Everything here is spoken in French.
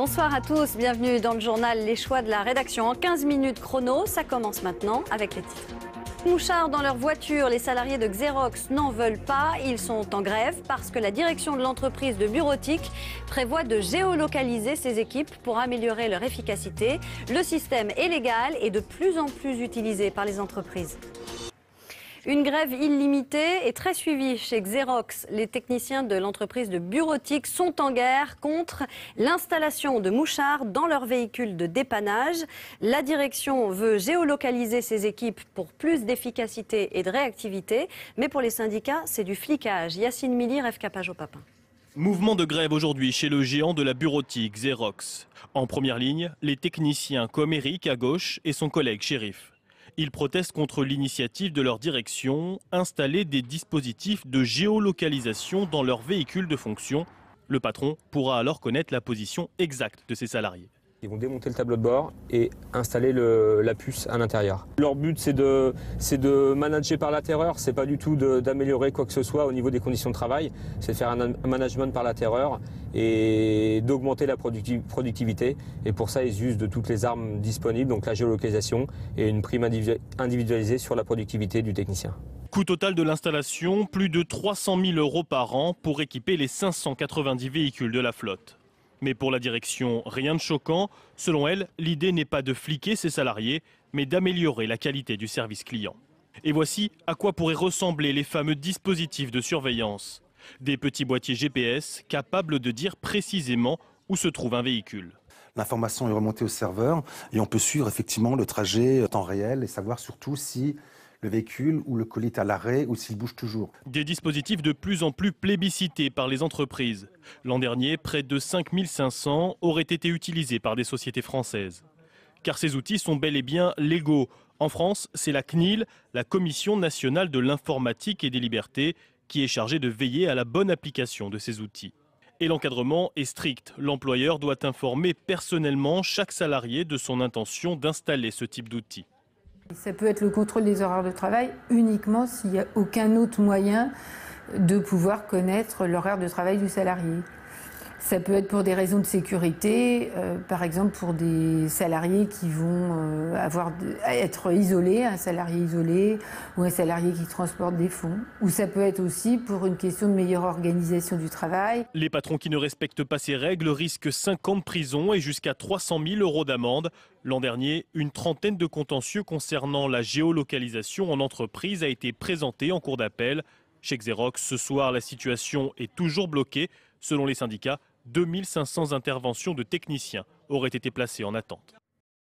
Bonsoir à tous, bienvenue dans le journal Les Choix de la rédaction. En 15 minutes chrono, ça commence maintenant avec les titres. Mouchards dans leur voiture, les salariés de Xerox n'en veulent pas. Ils sont en grève parce que la direction de l'entreprise de bureautique prévoit de géolocaliser ses équipes pour améliorer leur efficacité. Le système est légal et de plus en plus utilisé par les entreprises. Une grève illimitée et très suivie chez Xerox. Les techniciens de l'entreprise de bureautique sont en guerre contre l'installation de mouchards dans leurs véhicules de dépannage. La direction veut géolocaliser ses équipes pour plus d'efficacité et de réactivité. Mais pour les syndicats, c'est du flicage. Yacine Mili, Rêve Capage Papin. Mouvement de grève aujourd'hui chez le géant de la bureautique Xerox. En première ligne, les techniciens comme Eric à gauche et son collègue Chérif. Ils protestent contre l'initiative de leur direction, installer des dispositifs de géolocalisation dans leurs véhicules de fonction. Le patron pourra alors connaître la position exacte de ses salariés. Ils vont démonter le tableau de bord et installer la puce à l'intérieur. Leur but, c'est de manager par la terreur. C'est pas du tout d'améliorer quoi que ce soit au niveau des conditions de travail. C'est de faire un management par la terreur et d'augmenter la productivité. Et pour ça, ils usent de toutes les armes disponibles, donc la géolocalisation et une prime individualisée sur la productivité du technicien. Coût total de l'installation, plus de 300 000 € par an pour équiper les 590 véhicules de la flotte. Mais pour la direction, rien de choquant. Selon elle, l'idée n'est pas de fliquer ses salariés, mais d'améliorer la qualité du service client. Et voici à quoi pourraient ressembler les fameux dispositifs de surveillance. Des petits boîtiers GPS capables de dire précisément où se trouve un véhicule. L'information est remontée au serveur et on peut suivre effectivement le trajet en temps réel et savoir surtout si le véhicule ou le colis est à l'arrêt ou s'il bouge toujours. Des dispositifs de plus en plus plébiscités par les entreprises. L'an dernier, près de 5500 auraient été utilisés par des sociétés françaises. Car ces outils sont bel et bien légaux. En France, c'est la CNIL, la Commission nationale de l'informatique et des libertés, qui est chargée de veiller à la bonne application de ces outils. Et l'encadrement est strict. L'employeur doit informer personnellement chaque salarié de son intention d'installer ce type d'outils. Ça peut être le contrôle des horaires de travail uniquement s'il n'y a aucun autre moyen de pouvoir connaître l'horaire de travail du salarié. Ça peut être pour des raisons de sécurité, par exemple pour des salariés qui vont être isolés, un salarié isolé ou un salarié qui transporte des fonds. Ou ça peut être aussi pour une question de meilleure organisation du travail. Les patrons qui ne respectent pas ces règles risquent 5 ans de prison et jusqu'à 300 000 € d'amende. L'an dernier, une trentaine de contentieux concernant la géolocalisation en entreprise a été présentée en cour d'appel. Chez Xerox, ce soir, la situation est toujours bloquée. Selon les syndicats, 2500 interventions de techniciens auraient été placées en attente.